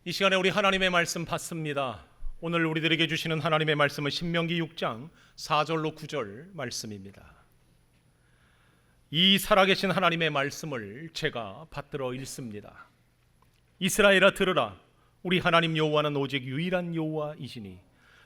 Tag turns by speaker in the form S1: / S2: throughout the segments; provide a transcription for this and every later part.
S1: 이 시간에 우리 하나님의 말씀 받습니다. 오늘 우리들에게 주시는 하나님의 말씀은 신명기 6장 4절로 9절 말씀입니다. 이 살아계신 하나님의 말씀을 제가 받들어 읽습니다. 이스라엘아 들으라. 우리 하나님 여호와는 오직 유일한 여호와이시니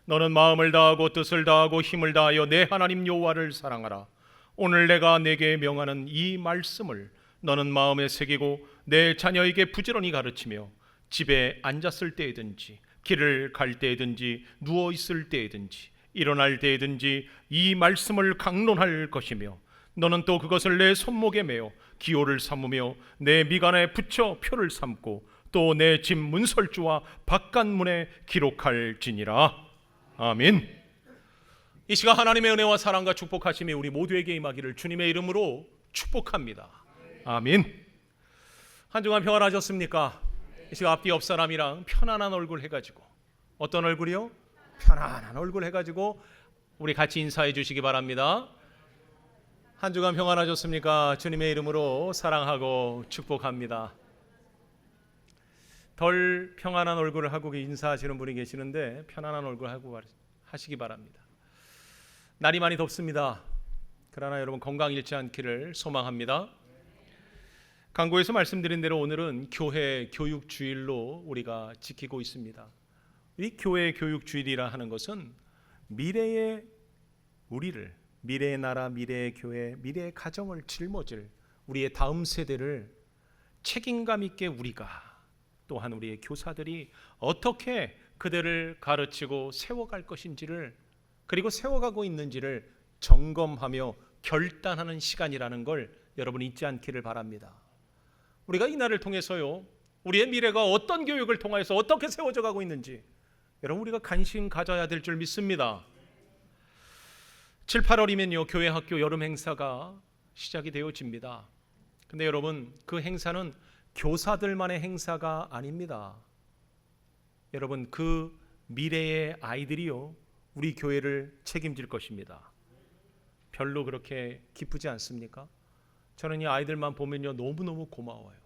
S1: 너는 마음을 다하고 뜻을 다하고 힘을 다하여 내 하나님 여호와를 사랑하라. 오늘 내가 내게 명하는 이 말씀을 너는 마음에 새기고 내 자녀에게 부지런히 가르치며 집에 앉았을 때이든지 길을 갈 때이든지 누워 있을 때이든지 일어날 때이든지 이 말씀을 강론할 것이며 너는 또 그것을 내 손목에 매어 기호를 삼으며 내 미간에 붙여 표를 삼고 또 내 집 문설주와 바깥문에 기록할지니라. 아멘. 이 시간 하나님의 은혜와 사랑과 축복하심이 우리 모두에게 임하기를 주님의 이름으로 축복합니다. 아멘. 한 주간 평안하셨습니까? 이 시간 앞뒤 옆 사람이랑 편안한 얼굴 해가지고, 어떤 얼굴이요? 편안한 얼굴 해가지고 우리 같이 인사해 주시기 바랍니다. 한 주간 평안하셨습니까? 주님의 이름으로 사랑하고 축복합니다. 덜 평안한 얼굴을 하고 인사하시는 분이 계시는데 편안한 얼굴 하고 하시기 바랍니다. 날이 많이 덥습니다. 그러나 여러분 건강 잃지 않기를 소망합니다. 강고에서 말씀드린 대로 오늘은 교회 교육주일로 우리가 지키고 있습니다. 이 교회 교육주일이라 하는 것은 미래의 우리를, 미래의 나라, 미래의 교회, 미래의 가정을 짊어질 우리의 다음 세대를 책임감 있게 우리가, 또한 우리의 교사들이 어떻게 그들을 가르치고 세워갈 것인지를, 그리고 세워가고 있는지를 점검하며 결단하는 시간이라는 걸 여러분 잊지 않기를 바랍니다. 우리가 이 날을 통해서요, 우리의 미래가 어떤 교육을 통해서 어떻게 세워져 가고 있는지 여러분 우리가 관심 가져야 될 줄 믿습니다. 7, 8월이면요 교회 학교 여름 행사가 시작이 되어집니다. 근데 여러분 그 행사는 교사들만의 행사가 아닙니다. 여러분 그 미래의 아이들이요 우리 교회를 책임질 것입니다. 별로 그렇게 기쁘지 않습니까? 저는 이 아이들만 보면요 너무너무 고마워요.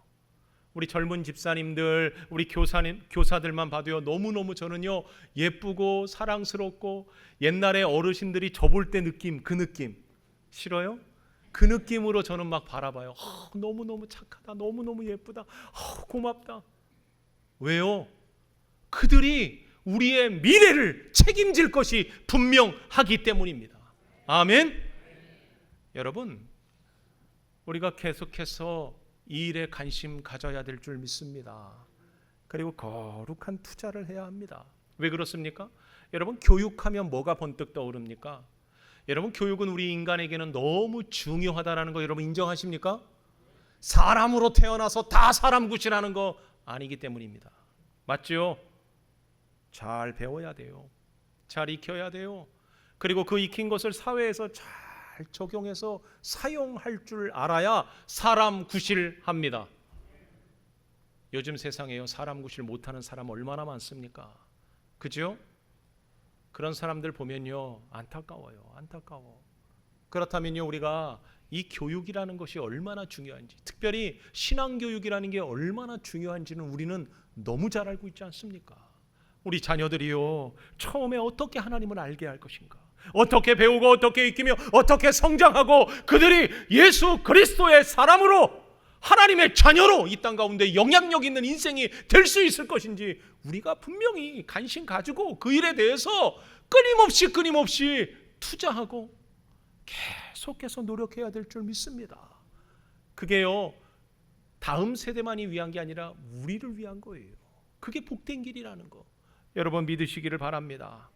S1: 우리 젊은 집사님들, 우리 교사들만 봐도요 너무너무 저는요 예쁘고 사랑스럽고, 옛날에 어르신들이 저 볼 때 느낌, 그 느낌 싫어요? 그 느낌으로 저는 막 바라봐요. 너무너무 착하다, 너무너무 예쁘다, 고맙다. 왜요? 그들이 우리의 미래를 책임질 것이 분명하기 때문입니다. 아멘. 여러분 우리가 계속해서 이 일에 관심 가져야 될 줄 믿습니다. 그리고 거룩한 투자를 해야 합니다. 왜 그렇습니까? 여러분 교육하면 뭐가 번뜩 떠오릅니까? 여러분 교육은 우리 인간에게는 너무 중요하다는 거 여러분 인정하십니까? 사람으로 태어나서 다 사람 굿이라는 거 아니기 때문입니다. 맞죠? 잘 배워야 돼요. 잘 익혀야 돼요. 그리고 그 익힌 것을 사회에서 잘 적용해서 사용할 줄 알아야 사람 구실합니다. 요즘 세상에요 사람 구실 못하는 사람 얼마나 많습니까? 그죠? 그런 사람들 보면요 안타까워요. 안타까워. 그렇다면요 우리가 이 교육이라는 것이 얼마나 중요한지, 특별히 신앙교육이라는 게 얼마나 중요한지는 우리는 너무 잘 알고 있지 않습니까? 우리 자녀들이요 처음에 어떻게 하나님을 알게 할 것인가, 어떻게 배우고 어떻게 익히며 어떻게 성장하고 그들이 예수 그리스도의 사람으로 하나님의 자녀로 이 땅 가운데 영향력 있는 인생이 될 수 있을 것인지 우리가 분명히 관심 가지고 그 일에 대해서 끊임없이 투자하고 계속해서 노력해야 될 줄 믿습니다. 그게요 다음 세대만이 위한 게 아니라 우리를 위한 거예요. 그게 복된 길이라는 거 여러분 믿으시기를 바랍니다.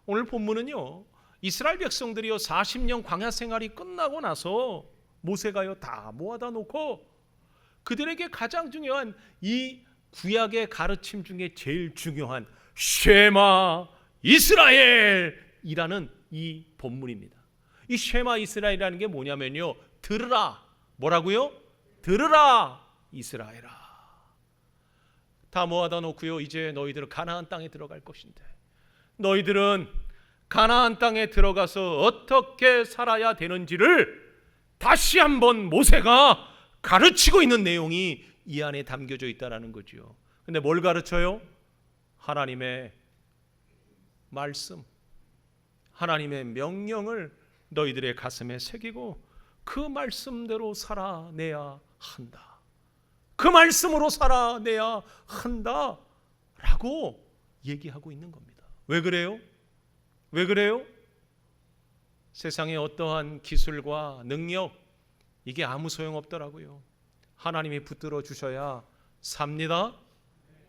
S1: 오늘 본문은요 이스라엘 백성들이요 40년 광야 생활이 끝나고 나서 모세가요 다 모아다 놓고 그들에게 가장 중요한 이 구약의 가르침 중에 제일 중요한 쉐마 이스라엘이라는 이 본문입니다. 이 쉐마 이스라엘이라는 게 뭐냐면요 들으라. 뭐라고요? 들으라 이스라엘아. 다 모아다 놓고요 이제 너희들은 가나안 땅에 들어갈 것인데 너희들은 가나안 땅에 들어가서 어떻게 살아야 되는지를 다시 한번 모세가 가르치고 있는 내용이 이 안에 담겨져 있다는 거죠. 근데 뭘 가르쳐요? 하나님의 말씀, 하나님의 명령을 너희들의 가슴에 새기고 그 말씀대로 살아내야 한다. 그 말씀으로 살아내야 한다 라고 얘기하고 있는 겁니다. 왜 그래요? 왜 그래요? 세상에 어떠한 기술과 능력, 이게 아무 소용없더라고요. 하나님이 붙들어 주셔야 삽니다.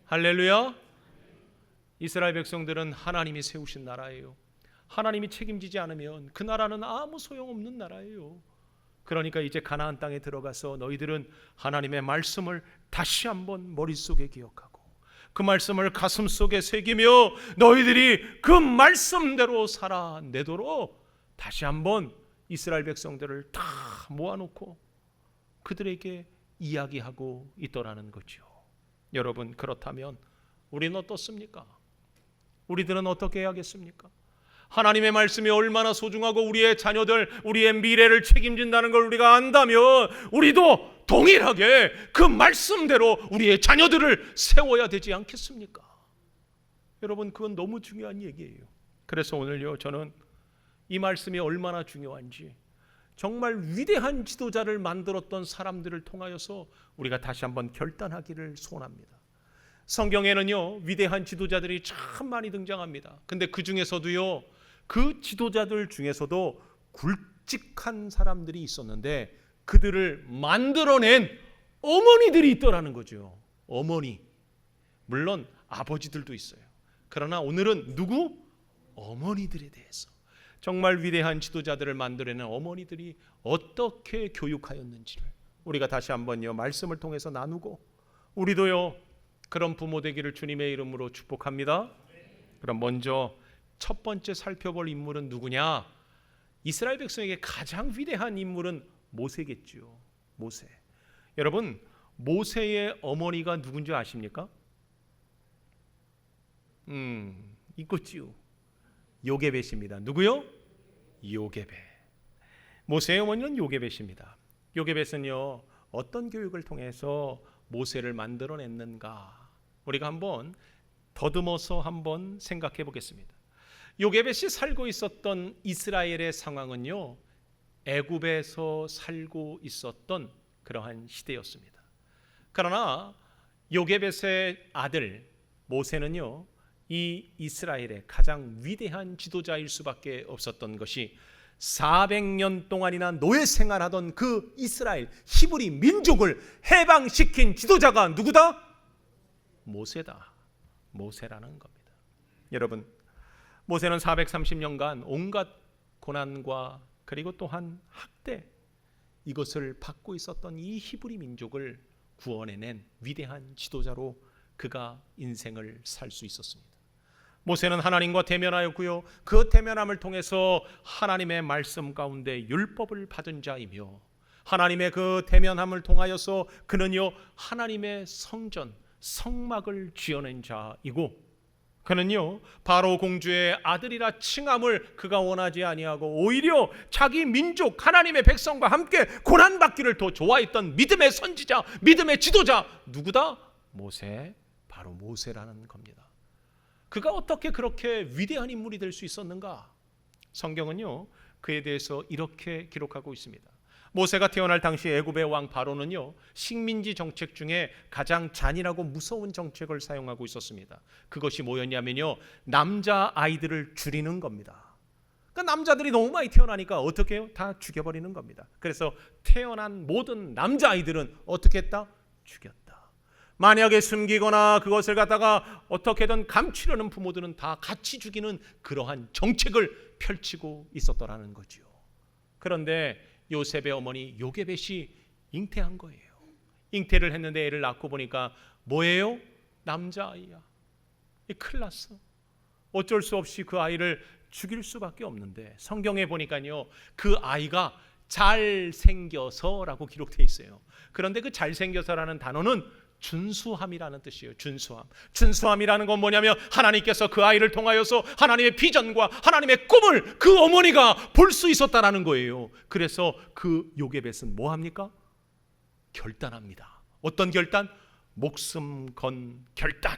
S1: 할렐루야. 이스라엘 백성들은 하나님이 세우신 나라예요. 하나님이 책임지지 않으면 그 나라는 아무 소용없는 나라예요. 그러니까 이제 가나안 땅에 들어가서 너희들은 하나님의 말씀을 다시 한번 머릿속에 기억하고 그 말씀을 가슴속에 새기며 너희들이 그 말씀대로 살아내도록 다시 한번 이스라엘 백성들을 다 모아놓고 그들에게 이야기하고 있더라는 거죠. 여러분, 그렇다면 우리는 어떻습니까? 우리들은 어떻게 해야겠습니까? 하나님의 말씀이 얼마나 소중하고 우리의 자녀들, 우리의 미래를 책임진다는 걸 우리가 안다면 우리도 동일하게 그 말씀대로 우리의 자녀들을 세워야 되지 않겠습니까? 여러분, 그건 너무 중요한 얘기예요. 그래서 오늘요, 저는 이 말씀이 얼마나 중요한지 정말 위대한 지도자를 만들었던 사람들을 통하여서 우리가 다시 한번 결단하기를 소원합니다. 성경에는요, 위대한 지도자들이 참 많이 등장합니다. 근데 그 중에서도요, 그 지도자들 중에서도 굵직한 사람들이 있었는데 그들을 만들어낸 어머니들이 있더라는 거죠. 어머니. 물론 아버지들도 있어요. 그러나 오늘은 누구? 어머니들에 대해서. 정말 위대한 지도자들을 만들어낸 어머니들이 어떻게 교육하였는지를 우리가 다시 한번요, 말씀을 통해서 나누고 우리도요, 그런 부모 되기를 주님의 이름으로 축복합니다. 그럼 먼저 첫 번째 살펴볼 인물은 누구냐? 이스라엘 백성에게 가장 위대한 인물은 모세겠죠. 모세. 여러분, 모세의 어머니가 누군지 아십니까? 있겠지요. 요게벳입니다. 누구요? 요게벳. 모세의 어머니는 요게벳입니다. 요게벳은요, 어떤 교육을 통해서 모세를 만들어냈는가? 우리가 한번 더듬어서 한번 생각해 보겠습니다. 요게벳이 살고 있었던 이스라엘의 상황은요, 애굽에서 살고 있었던 그러한 시대였습니다. 그러나 요게벳의 아들 모세는요, 이 이스라엘의 가장 위대한 지도자일 수밖에 없었던 것이 400년 동안이나 노예 생활하던 그 이스라엘 히브리 민족을 해방시킨 지도자가 누구다? 모세다. 모세라는 겁니다. 여러분, 모세는 430년간 온갖 고난과 그리고 또한 학대, 이것을 받고 있었던 이 히브리 민족을 구원해낸 위대한 지도자로 그가 인생을 살 수 있었습니다. 모세는 하나님과 대면하였고요, 그 대면함을 통해서 하나님의 말씀 가운데 율법을 받은 자이며 하나님의 그 대면함을 통하여서 그는요, 하나님의 성전, 성막을 지어낸 자이고 그는요, 바로 공주의 아들이라 칭함을 그가 원하지 아니하고 오히려 자기 민족 하나님의 백성과 함께 고난받기를 더 좋아했던 믿음의 선지자, 믿음의 지도자 누구다? 모세, 바로 모세라는 겁니다. 그가 어떻게 그렇게 위대한 인물이 될 수 있었는가? 성경은요, 그에 대해서 이렇게 기록하고 있습니다. 모세가 태어날 당시 애굽의 왕 바로는요, 식민지 정책 중에 가장 잔인하고 무서운 정책을 사용하고 있었습니다. 그것이 뭐였냐면요, 남자 아이들을 줄이는 겁니다. 그러니까 남자들이 너무 많이 태어나니까 어떻게 해요? 다 죽여버리는 겁니다. 그래서 태어난 모든 남자 아이들은 어떻게 했다? 죽였다. 만약에 숨기거나 그것을 갖다가 어떻게든 감추려는 부모들은 다 같이 죽이는 그러한 정책을 펼치고 있었더라는 거죠. 그런데 요셉의 어머니 요게벳이 잉태한 거예요. 잉태를 했는데 애를 낳고 보니까 뭐예요? 남자아이야. 큰일 났어. 어쩔 수 없이 그 아이를 죽일 수밖에 없는데 성경에 보니까요, 그 아이가 잘생겨서라고 기록되어 있어요. 그런데 그 잘생겨서라는 단어는 준수함이라는 뜻이에요. 준수함이라는 건 뭐냐면 하나님께서 그 아이를 통하여서 하나님의 비전과 하나님의 꿈을 그 어머니가 볼 수 있었다라는 거예요. 그래서 그 요게벳은 뭐 합니까? 결단합니다. 어떤 결단? 목숨 건 결단,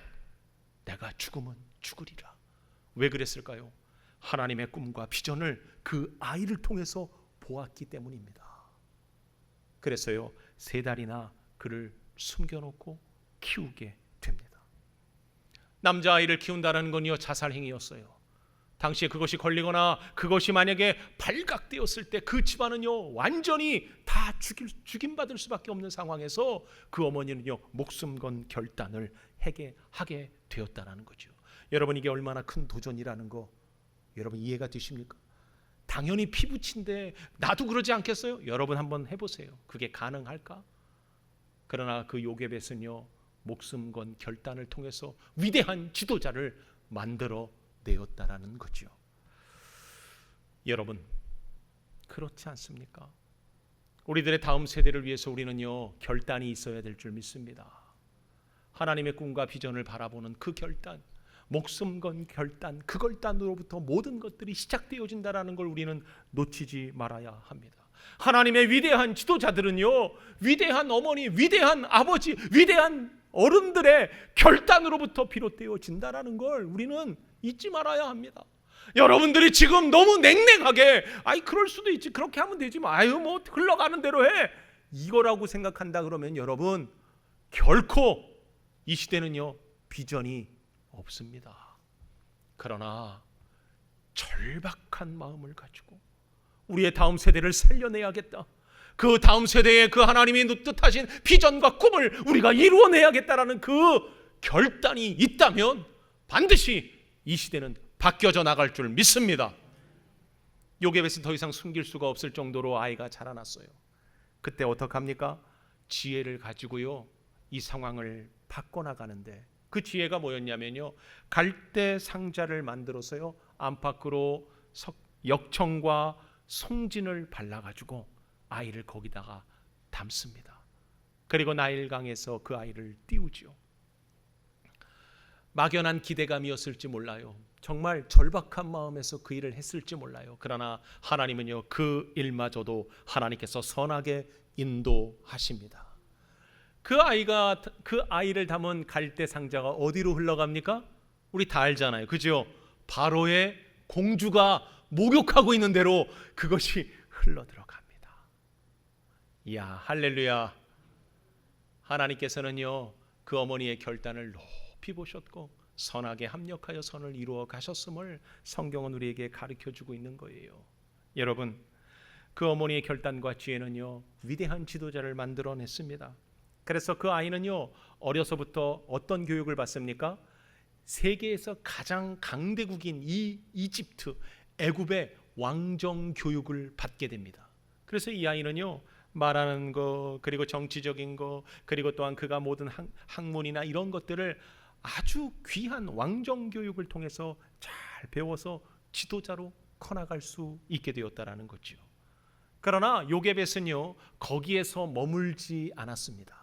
S1: 내가 죽으면 죽으리라. 왜 그랬을까요? 하나님의 꿈과 비전을 그 아이를 통해서 보았기 때문입니다. 그래서요 3달이나 그를 숨겨놓고 키우게 됩니다. 남자아이를 키운다는 건요 자살행위였어요. 당시에 그것이 걸리거나 그것이 만약에 발각되었을 때 그 집안은요 완전히 다 죽임받을 수밖에 없는 상황에서 그 어머니는요 목숨 건 결단을 하게 되었다는 거죠. 여러분 이게 얼마나 큰 도전이라는 거 여러분 이해가 되십니까? 당연히 피부친데 나도 그러지 않겠어요? 여러분 한번 해보세요. 그게 가능할까? 그러나 그 요게벳은요 목숨 건 결단을 통해서 위대한 지도자를 만들어 내었다라는 거죠. 여러분 그렇지 않습니까? 우리들의 다음 세대를 위해서 우리는요 결단이 있어야 될 줄 믿습니다. 하나님의 꿈과 비전을 바라보는 그 결단, 목숨 건 결단, 그 결단으로부터 모든 것들이 시작되어진다라는 걸 우리는 놓치지 말아야 합니다. 하나님의 위대한 지도자들은요 위대한 어머니, 위대한 아버지, 위대한 어른들의 결단으로부터 비롯되어진다라는 걸 우리는 잊지 말아야 합니다. 여러분들이 지금 너무 냉랭하게 그럴 수도 있지, 그렇게 하면 되지, 뭐 흘러가는 대로 해, 이거라고 생각한다 그러면 여러분 결코 이 시대는요 비전이 없습니다. 그러나 절박한 마음을 가지고 우리의 다음 세대를 살려내야겠다, 그 다음 세대에 그 하나님이 뜻하신 비전과 꿈을 우리가 이루어내야겠다라는 그 결단이 있다면 반드시 이 시대는 바뀌어져 나갈 줄 믿습니다. 요게벳은 더 이상 숨길 수가 없을 정도로 아이가 자라났어요. 그때 어떡합니까? 지혜를 가지고요 이 상황을 바꿔나가는데 그 지혜가 뭐였냐면요 갈대 상자를 만들어서요 안팎으로 역청과 송진을 발라가지고 아이를 거기다가 담습니다. 그리고 나일강에서 그 아이를 띄우지요. 막연한 기대감이었을지 몰라요. 정말 절박한 마음에서 그 일을 했을지 몰라요. 그러나 하나님은요 그 일마저도 하나님께서 선하게 인도하십니다. 그 아이를 담은 갈대 상자가 어디로 흘러갑니까? 우리 다 알잖아요, 그죠? 바로의 공주가 목욕하고 있는 대로 그것이 흘러 들어갑니다. 이야, 할렐루야. 하나님께서는요 그 어머니의 결단을 높이 보셨고 선하게 합력하여 선을 이루어 가셨음을 성경은 우리에게 가르쳐주고 있는 거예요. 여러분 그 어머니의 결단과 지혜는요 위대한 지도자를 만들어냈습니다. 그래서 그 아이는요 어려서부터 어떤 교육을 받습니까? 세계에서 가장 강대국인 이 이집트, 애굽의 왕정 교육을 받게 됩니다. 그래서 이 아이는요 말하는 거, 그리고 정치적인 거, 그리고 또한 그가 모든 학문이나 이런 것들을 아주 귀한 왕정 교육을 통해서 잘 배워서 지도자로 커나갈 수 있게 되었다라는 거죠. 그러나 요게벳은요 거기에서 머물지 않았습니다.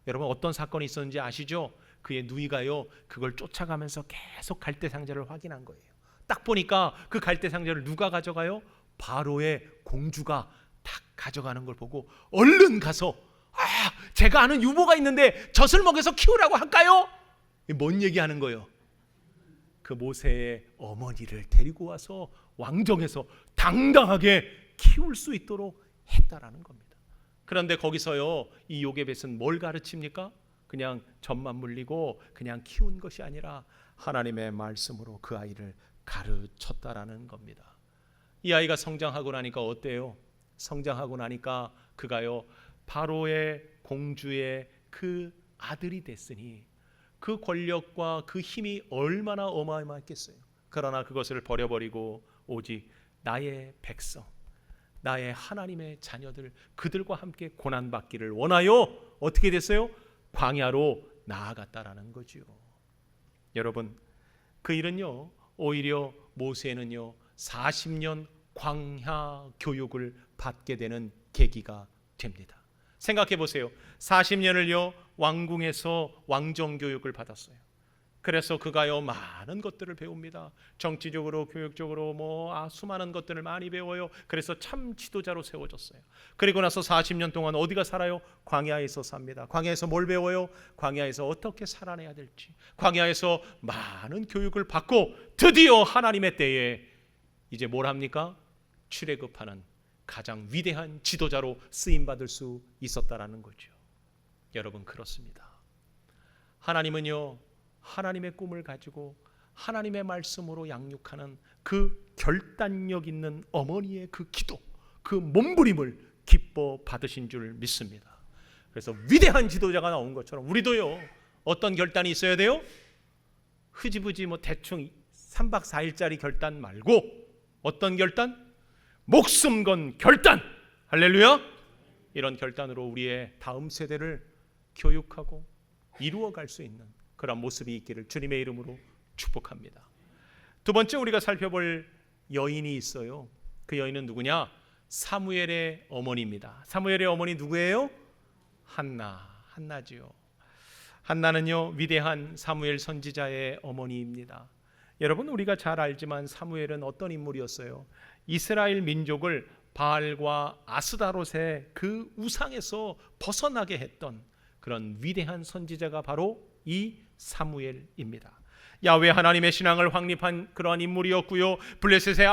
S1: 여러분 어떤 사건이 있었는지 아시죠? 그의 누이가요 그걸 쫓아가면서 계속 갈대 상자를 확인한 거예요. 딱 보니까 그 갈대 상자를 누가 가져가요? 바로의 공주가 딱 가져가는 걸 보고 얼른 가서 제가 아는 유모가 있는데 젖을 먹여서 키우라고 할까요? 뭔 얘기하는 거예요? 그 모세의 어머니를 데리고 와서 왕정에서 당당하게 키울 수 있도록 했다라는 겁니다. 그런데 거기서요 이 요게벳은 뭘 가르칩니까? 그냥 젖만 물리고 그냥 키운 것이 아니라 하나님의 말씀으로 그 아이를 가르쳤다라는 겁니다. 이 아이가 성장하고 나니까 어때요? 성장하고 나니까 그가요 바로의 공주의 그 아들이 됐으니 그 권력과 그 힘이 얼마나 어마어마했겠어요. 그러나 그것을 버려버리고 오직 나의 백성, 나의 하나님의 자녀들, 그들과 함께 고난받기를 원하여 어떻게 됐어요? 광야로 나아갔다라는 거죠. 여러분 그 일은요 오히려 모세는요 40년 광야 교육을 받게 되는 계기가 됩니다. 생각해 보세요. 40년을요 왕궁에서 왕정 교육을 받았어요. 그래서 그가요 많은 것들을 배웁니다. 정치적으로, 교육적으로 수많은 것들을 많이 배워요. 그래서 참 지도자로 세워졌어요. 그리고 나서 40년 동안 어디가 살아요? 광야에서 삽니다. 광야에서 뭘 배워요? 광야에서 어떻게 살아내야 될지, 광야에서 많은 교육을 받고 드디어 하나님의 때에 이제 뭘 합니까? 출애굽하는 가장 위대한 지도자로 쓰임받을 수 있었다라는 거죠. 여러분, 그렇습니다. 하나님은요, 하나님의 꿈을 가지고 하나님의 말씀으로 양육하는 그 결단력 있는 어머니의 그 기도, 그 몸부림을 기뻐 받으신 줄 믿습니다. 그래서 위대한 지도자가 나온 것처럼 우리도요, 어떤 결단이 있어야 돼요? 흐지부지 대충 3박 4일짜리 결단 말고 어떤 결단? 목숨 건 결단! 할렐루야! 이런 결단으로 우리의 다음 세대를 교육하고 이루어갈 수 있는 그런 모습이 있기를 주님의 이름으로 축복합니다. 두 번째 우리가 살펴볼 여인이 있어요. 그 여인은 누구냐? 사무엘의 어머니입니다. 사무엘의 어머니 누구예요? 한나지요. 한나는요, 위대한 사무엘 선지자의 어머니입니다. 여러분, 우리가 잘 알지만 사무엘은 어떤 인물이었어요? 이스라엘 민족을 바알과 아스다롯의 그 우상에서 벗어나게 했던 그런 위대한 선지자가 바로 이 사무엘입니다. 야훼 하나님의 신앙을 확립한 그러한 인물이었고요, 블레셋의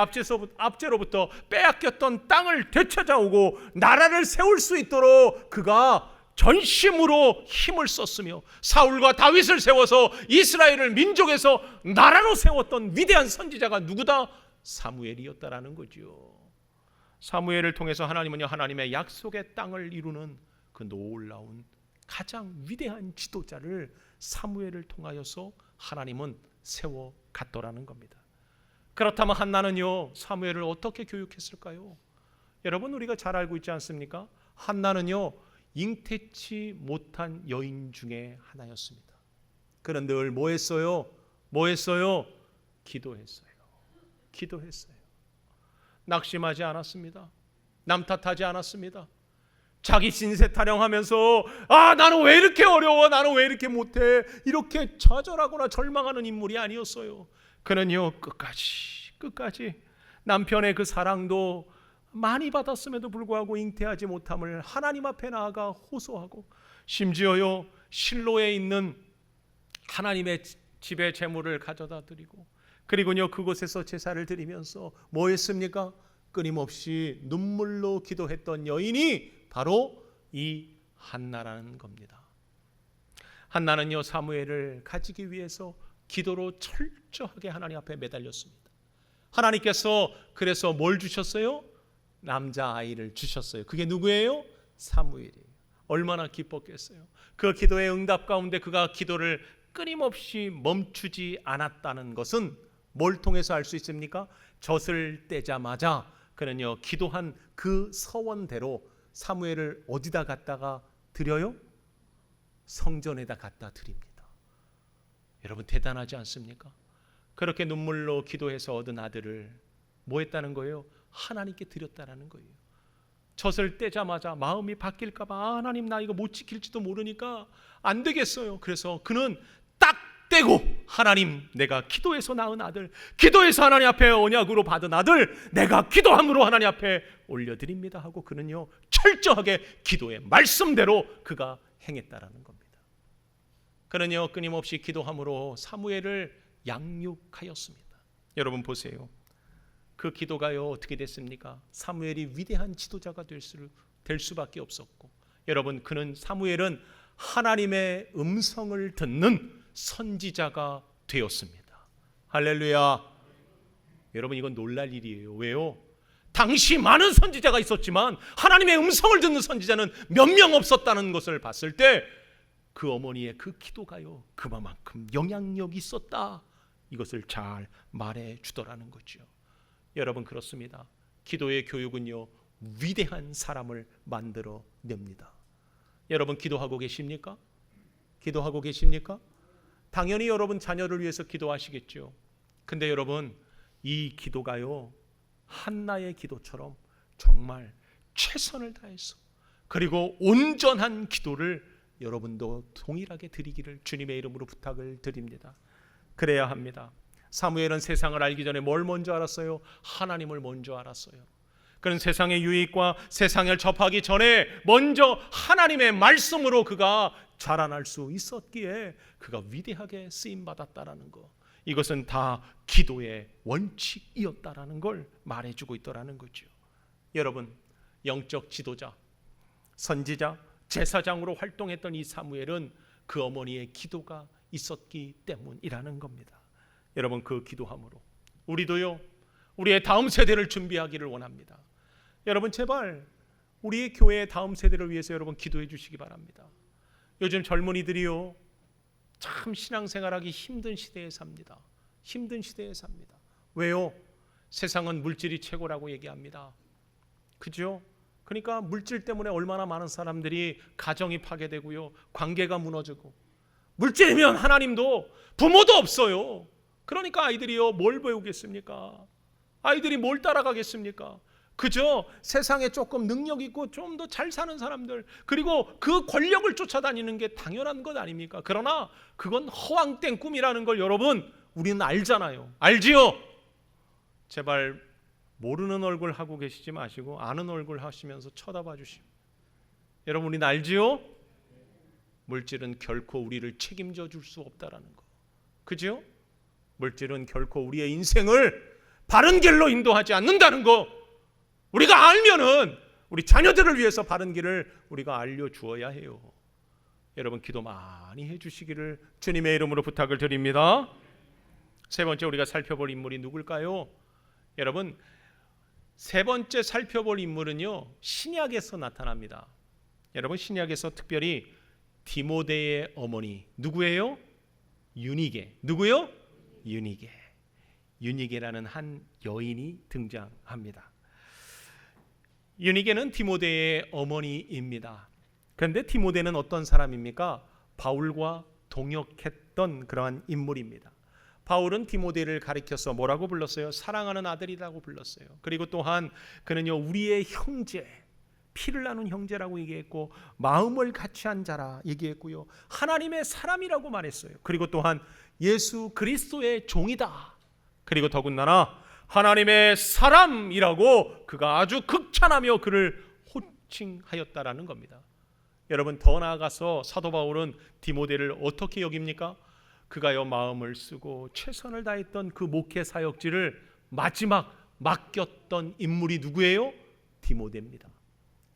S1: 압제로부터 빼앗겼던 땅을 되찾아오고 나라를 세울 수 있도록 그가 전심으로 힘을 썼으며 사울과 다윗을 세워서 이스라엘을 민족에서 나라로 세웠던 위대한 선지자가 누구다? 사무엘이었다라는 거죠. 사무엘을 통해서 하나님은요, 하나님의 약속의 땅을 이루는 그 놀라운 가장 위대한 지도자를 사무엘을 통하여서 하나님은 세워갔더라는 겁니다. 그렇다면 한나는요, 사무엘을 어떻게 교육했을까요? 여러분, 우리가 잘 알고 있지 않습니까? 한나는요, 잉태치 못한 여인 중에 하나였습니다. 그는 늘 뭐 했어요? 기도했어요. 낙심하지 않았습니다. 남 탓하지 않았습니다. 자기 신세 타령하면서 나는 왜 이렇게 어려워, 나는 왜 이렇게 못해, 이렇게 좌절하거나 절망하는 인물이 아니었어요. 그는요, 끝까지 남편의 그 사랑도 많이 받았음에도 불구하고 잉태하지 못함을 하나님 앞에 나아가 호소하고, 심지어요, 실로에 있는 하나님의 집에 제물을 가져다 드리고, 그리고요, 그곳에서 제사를 드리면서 뭐 했습니까? 끊임없이 눈물로 기도했던 여인이 바로 이 한나라는 겁니다. 한나는요, 사무엘을 가지기 위해서 기도로 철저하게 하나님 앞에 매달렸습니다. 하나님께서 그래서 뭘 주셨어요? 남자아이를 주셨어요. 그게 누구예요? 사무엘이에요. 얼마나 기뻤겠어요. 그 기도의 응답 가운데 그가 기도를 끊임없이 멈추지 않았다는 것은 뭘 통해서 알 수 있습니까? 젖을 떼자마자 그는요, 기도한 그 서원대로 사무엘을 어디다 갖다가 드려요? 성전에다 갖다 드립니다. 여러분, 대단하지 않습니까? 그렇게 눈물로 기도해서 얻은 아들을 뭐 했다는 거예요? 하나님께 드렸다라는 거예요. 젖을 떼자마자 마음이 바뀔까 봐, 하나님 나 이거 못 지킬지도 모르니까 안 되겠어요. 그래서 그는 딱 떼고, 하나님, 내가 기도해서 낳은 아들, 기도해서 하나님 앞에 언약으로 받은 아들, 내가 기도함으로 하나님 앞에 올려드립니다 하고 그는요, 철저하게 기도의 말씀대로 그가 행했다라는 겁니다. 그는요, 끊임없이 기도함으로 사무엘을 양육하였습니다. 여러분 보세요. 그 기도가요, 어떻게 됐습니까? 사무엘이 위대한 지도자가 될 수밖에 없었고, 여러분, 사무엘은 하나님의 음성을 듣는 선지자가 되었습니다. 할렐루야. 여러분, 이건 놀랄 일이에요. 왜요? 당시 많은 선지자가 있었지만 하나님의 음성을 듣는 선지자는 몇 명 없었다는 것을 봤을 때 그 어머니의 그 기도가요, 그만큼 영향력이 있었다, 이것을 잘 말해 주더라는 거죠. 여러분, 그렇습니다. 기도의 교육은요, 위대한 사람을 만들어 냅니다. 여러분, 기도하고 계십니까? 기도하고 계십니까? 당연히 여러분 자녀를 위해서 기도하시겠죠. 근데 여러분, 이 기도가요, 한나의 기도처럼 정말 최선을 다해서, 그리고 온전한 기도를 여러분도 동일하게 드리기를 주님의 이름으로 부탁을 드립니다. 그래야 합니다. 사무엘은 세상을 알기 전에 뭘 먼저 알았어요? 하나님을 먼저 알았어요. 그는 세상의 유익과 세상을 접하기 전에 먼저 하나님의 말씀으로 그가 자라날 수 있었기에 그가 위대하게 쓰임받았다라는 것, 이것은 다 기도의 원칙이었다라는 걸 말해주고 있더라는 거죠. 여러분, 영적 지도자, 선지자, 제사장으로 활동했던 이 사무엘은 그 어머니의 기도가 있었기 때문이라는 겁니다. 여러분, 그 기도함으로 우리도요, 우리의 다음 세대를 준비하기를 원합니다. 여러분, 제발 우리의 교회의 다음 세대를 위해서 여러분 기도해 주시기 바랍니다. 요즘 젊은이들이요, 참 신앙생활하기 힘든 시대에 삽니다. 힘든 시대에 삽니다. 왜요? 세상은 물질이 최고라고 얘기합니다. 그죠? 그러니까 물질 때문에 얼마나 많은 사람들이 가정이 파괴되고요, 관계가 무너지고, 물질이면 하나님도 부모도 없어요. 그러니까 아이들이요, 뭘 배우겠습니까? 아이들이 뭘 따라가겠습니까? 그저 세상에 조금 능력 있고 좀 더 잘 사는 사람들, 그리고 그 권력을 쫓아다니는 게 당연한 것 아닙니까? 그러나 그건 허황된 꿈이라는 걸 여러분 우리는 알잖아요. 알지요? 제발 모르는 얼굴 하고 계시지 마시고 아는 얼굴 하시면서 쳐다봐 주시오. 여러분, 우리는 알지요? 물질은 결코 우리를 책임져 줄 수 없다라는 거. 그죠? 물질은 결코 우리의 인생을 바른 길로 인도하지 않는다는 거 우리가 알면은 우리 자녀들을 위해서 바른 길을 우리가 알려주어야 해요. 여러분, 기도 많이 해주시기를 주님의 이름으로 부탁을 드립니다. 세 번째 우리가 살펴볼 인물이 누굴까요? 여러분, 세 번째 살펴볼 인물은요, 신약에서 나타납니다. 여러분, 신약에서 특별히 디모데의 어머니 누구예요? 유니게. 누구요? 유니게. 유니게라는 한 여인이 등장합니다. 유니게는 디모데의 어머니입니다. 그런데 디모데는 어떤 사람입니까? 바울과 동역했던 그러한 인물입니다. 바울은 디모데를 가리켜서 뭐라고 불렀어요? 사랑하는 아들이라고 불렀어요. 그리고 또한 그는요, 우리의 형제, 피를 나눈 형제라고 얘기했고, 마음을 같이 한 자라 얘기했고요, 하나님의 사람이라고 말했어요. 그리고 또한 예수 그리스도의 종이다. 그리고 더군다나 하나님의 사람이라고 그가 아주 극찬하며 그를 호칭하였다라는 겁니다. 여러분, 더 나아가서 사도 바울은 디모데를 어떻게 여깁니까? 그가요, 마음을 쓰고 최선을 다했던 그 목회 사역지를 마지막 맡겼던 인물이 누구예요? 디모데입니다.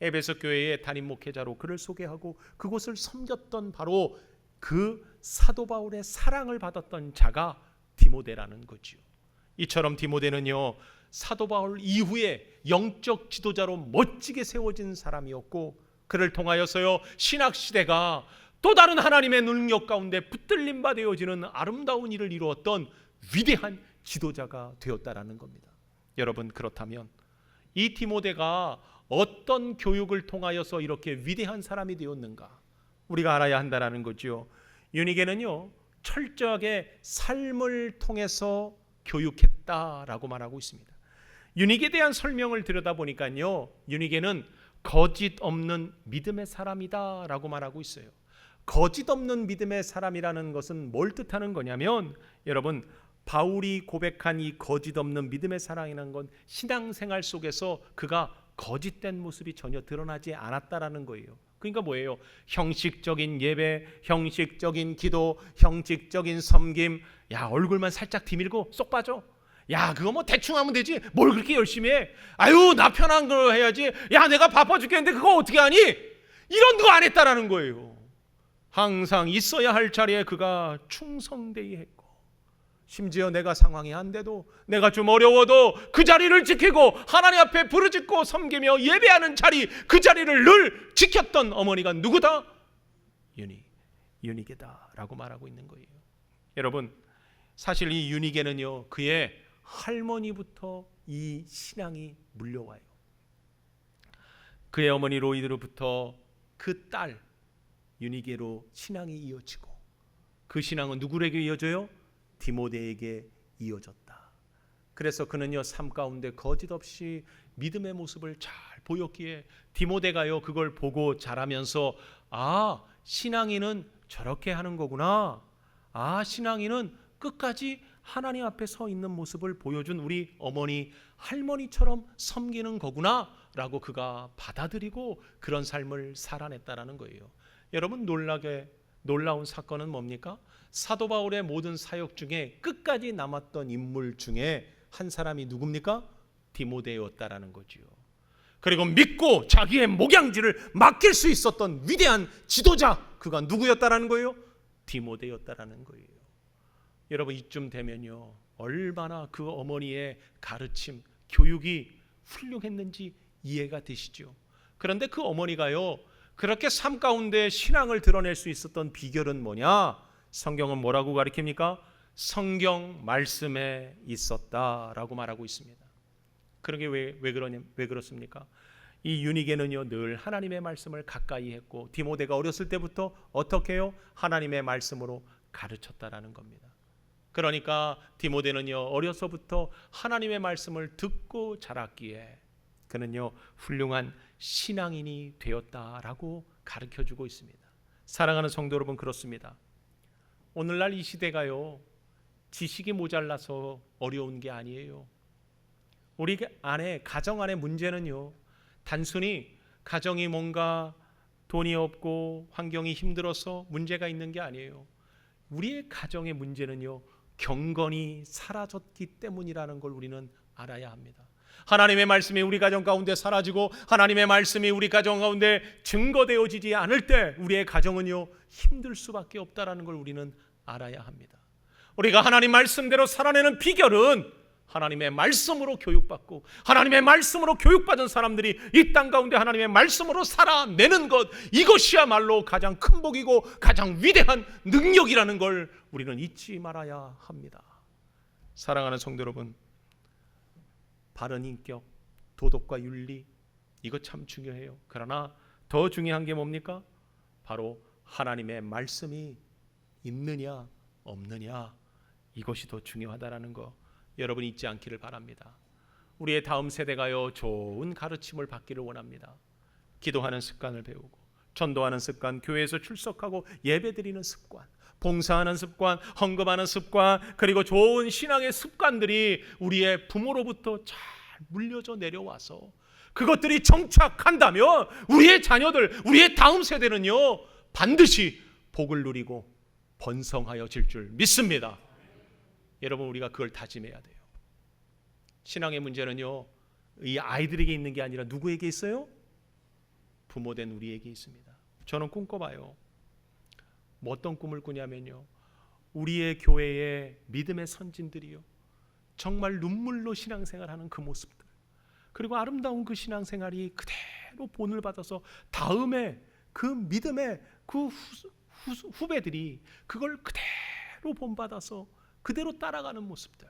S1: 에베소 교회의 담임 목회자로 그를 소개하고 그곳을 섬겼던 바로 그 사도 바울의 사랑을 받았던 자가 디모데라는 거지요. 이처럼 디모데는요, 사도 바울 이후에 영적 지도자로 멋지게 세워진 사람이었고, 그를 통하여서요, 신학 시대가 또 다른 하나님의 능력 가운데 붙들림 바 되어지는 아름다운 일을 이루었던 위대한 지도자가 되었다라는 겁니다. 여러분, 그렇다면 이 디모데가 어떤 교육을 통하여서 이렇게 위대한 사람이 되었는가 우리가 알아야 한다라는 거죠. 유니게는요, 철저하게 삶을 통해서 교육했다라고 말하고 있습니다. 유니게에 대한 설명을 들여다보니까요, 유니게는 거짓 없는 믿음의 사람이다라고 말하고 있어요. 거짓 없는 믿음의 사람이라는 것은 뭘 뜻하는 거냐면, 여러분, 바울이 고백한 이 거짓 없는 믿음의 사랑이라는 건 신앙생활 속에서 그가 거짓된 모습이 전혀 드러나지 않았다라는 거예요. 그러니까 뭐예요? 형식적인 예배, 형식적인 기도, 형식적인 섬김, 야, 얼굴만 살짝 디밀고 쏙 빠져. 야, 그거 뭐 대충 하면 되지, 뭘 그렇게 열심히 해? 아유, 나 편한 거 해야지. 야, 내가 바빠 죽겠는데 그거 어떻게 하니? 이런 거 안 했다라는 거예요. 항상 있어야 할 자리에 그가 충성되게 했고, 심지어 내가 상황이 안 돼도, 내가 좀 어려워도 그 자리를 지키고 하나님 앞에 부르짖고 섬기며 예배하는 자리, 그 자리를 늘 지켰던 어머니가 누구다? 유니게다라고 말하고 있는 거예요. 여러분, 사실 이 유니게는요, 그의 할머니부터 이 신앙이 물려와요. 그의 어머니 로이드로부터 그 딸 유니게로 신앙이 이어지고, 그 신앙은 누구에게 이어져요? 디모데에게 이어졌다. 그래서 그는요, 삶 가운데 거짓 없이 믿음의 모습을 잘 보였기에 디모데가요, 그걸 보고 자라면서, 아, 신앙인은 저렇게 하는 거구나. 아, 신앙인은 끝까지 하나님 앞에 서 있는 모습을 보여준 우리 어머니, 할머니처럼 섬기는 거구나 라고 그가 받아들이고 그런 삶을 살아냈다라는 거예요. 여러분, 놀라운 사건은 뭡니까? 사도 바울의 모든 사역 중에 끝까지 남았던 인물 중에 한 사람이 누굽니까? 디모데였다라는 거지요. 그리고 믿고 자기의 목양지를 맡길 수 있었던 위대한 지도자, 그가 누구였다라는 거예요? 디모데였다라는 거예요. 여러분, 이쯤 되면요, 얼마나 그 어머니의 가르침, 교육이 훌륭했는지 이해가 되시죠? 그런데 그 어머니가요, 그렇게 삶 가운데 신앙을 드러낼 수 있었던 비결은 뭐냐? 성경은 뭐라고 가르칩니까? 성경 말씀에 있었다라고 말하고 있습니다. 그러게 왜 그렇습니까? 이 유니게는요, 늘 하나님의 말씀을 가까이 했고, 디모데가 어렸을 때부터 어떻게 해요? 하나님의 말씀으로 가르쳤다라는 겁니다. 그러니까 디모데는요, 어려서부터 하나님의 말씀을 듣고 자랐기에 그는요, 훌륭한 신앙인이 되었다라고 가르쳐주고 있습니다. 사랑하는 성도 여러분, 그렇습니다. 오늘날 이 시대가요, 지식이 모자라서 어려운 게 아니에요. 우리 가정 안의 문제는요, 단순히 가정이 뭔가 돈이 없고 환경이 힘들어서 문제가 있는 게 아니에요. 우리의 가정의 문제는요, 경건이 사라졌기 때문이라는 걸 우리는 알아야 합니다. 하나님의 말씀이 우리 가정 가운데 사라지고 하나님의 말씀이 우리 가정 가운데 증거되어지지 않을 때 우리의 가정은요, 힘들 수밖에 없다라는 걸 우리는 알아야 합니다. 우리가 하나님 말씀대로 살아내는 비결은 하나님의 말씀으로 교육받고 하나님의 말씀으로 교육받은 사람들이 이 땅 가운데 하나님의 말씀으로 살아내는 것, 이것이야말로 가장 큰 복이고 가장 위대한 능력이라는 걸 우리는 잊지 말아야 합니다. 사랑하는 성도 여러분, 바른 인격, 도덕과 윤리, 이거 참 중요해요. 그러나 더 중요한 게 뭡니까? 바로 하나님의 말씀이 있느냐 없느냐, 이것이 더 중요하다라는 거 여러분 잊지 않기를 바랍니다. 우리의 다음 세대가요, 좋은 가르침을 받기를 원합니다. 기도하는 습관을 배우고, 전도하는 습관, 교회에서 출석하고 예배드리는 습관, 봉사하는 습관, 헌금하는 습관, 그리고 좋은 신앙의 습관들이 우리의 부모로부터 잘 물려져 내려와서 그것들이 정착한다면 우리의 자녀들, 우리의 다음 세대는요, 반드시 복을 누리고 번성하여질 줄 믿습니다. 여러분, 우리가 그걸 다짐해야 돼요. 신앙의 문제는요, 이 아이들에게 있는 게 아니라 누구에게 있어요? 부모된 우리에게 있습니다. 저는 꿈꿔봐요. 뭐 어떤 꿈을 꾸냐면요, 우리의 교회의 믿음의 선진들이요, 정말 눈물로 신앙생활하는 그 모습들, 그리고 아름다운 그 신앙생활이 그대로 본을 받아서 다음에 그 믿음의 그 후배들이 그걸 그대로 본받아서 그대로 따라가는 모습들.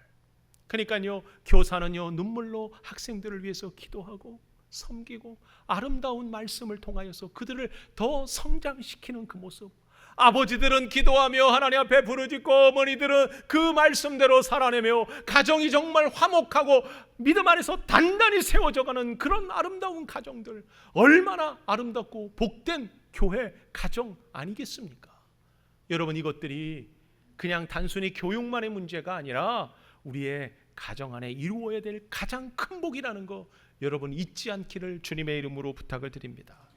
S1: 그러니까요, 교사는요, 눈물로 학생들을 위해서 기도하고 섬기고 아름다운 말씀을 통하여서 그들을 더 성장시키는 그 모습. 아버지들은 기도하며 하나님 앞에 부르짖고 어머니들은 그 말씀대로 살아내며 가정이 정말 화목하고 믿음 안에서 단단히 세워져가는 그런 아름다운 가정들, 얼마나 아름답고 복된 교회, 가정 아니겠습니까? 여러분, 이것들이 그냥 단순히 교육만의 문제가 아니라 우리의 가정 안에 이루어야 될 가장 큰 복이라는 거 여러분 잊지 않기를 주님의 이름으로 부탁을 드립니다.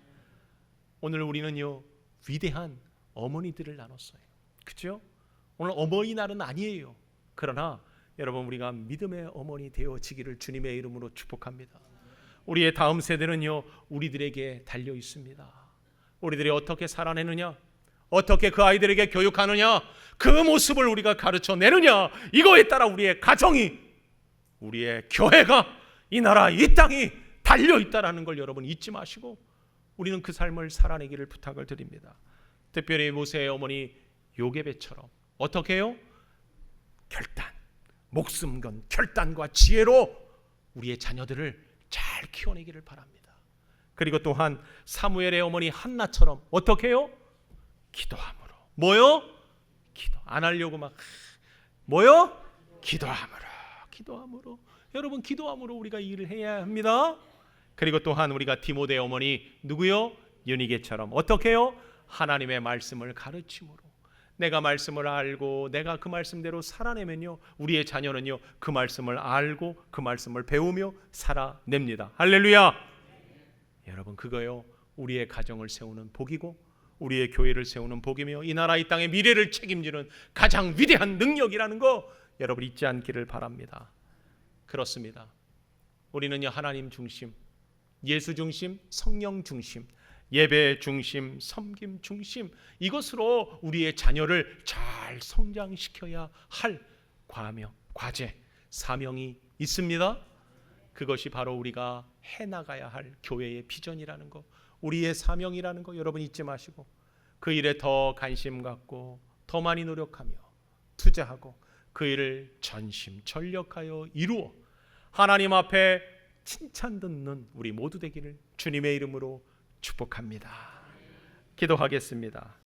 S1: 오늘 우리는요, 위대한 어머니들을 나눴어요. 그렇죠? 오늘 어머니날은 아니에요. 그러나 여러분, 우리가 믿음의 어머니 되어지기를 주님의 이름으로 축복합니다. 우리의 다음 세대는요, 우리들에게 달려 있습니다. 우리들이 어떻게 살아내느냐, 어떻게 그 아이들에게 교육하느냐, 그 모습을 우리가 가르쳐내느냐, 이거에 따라 우리의 가정이, 우리의 교회가, 이 나라, 이 땅이 달려있다는 걸 여러분 잊지 마시고 우리는 그 삶을 살아내기를 부탁을 드립니다. 특별히 모세의 어머니 요게벳처럼 어떻게 해요? 결단, 목숨 건 결단과 지혜로 우리의 자녀들을 잘 키워내기를 바랍니다. 그리고 또한 사무엘의 어머니 한나처럼 어떻게 해요? 기도함으로. 뭐요? 기도 안 하려고 막 뭐요? 기도함으로. 여러분, 기도함으로 우리가 일을 해야 합니다. 그리고 또한 우리가 디모데 어머니 누구요? 유니게처럼 어떻게 해요? 하나님의 말씀을 가르침으로 내가 말씀을 알고 내가 그 말씀대로 살아내면요, 우리의 자녀는요 그 말씀을 알고 그 말씀을 배우며 살아냅니다. 할렐루야. 여러분, 그거요 우리의 가정을 세우는 복이고 우리의 교회를 세우는 복이며 이 나라 이 땅의 미래를 책임지는 가장 위대한 능력이라는 거 여러분 잊지 않기를 바랍니다. 그렇습니다. 우리는요 하나님 중심, 예수 중심, 성령 중심, 예배 중심, 섬김 중심, 이것으로 우리의 자녀를 잘 성장시켜야 할 과명, 과제, 사명이 있습니다. 그것이 바로 우리가 해나가야 할 교회의 비전이라는 거, 우리의 사명이라는 거 여러분 잊지 마시고 그 일에 더 관심 갖고 더 많이 노력하며 투자하고 그 일을 전심전력하여 이루어 하나님 앞에 칭찬 듣는 우리 모두 되기를 주님의 이름으로 축복합니다. 기도하겠습니다.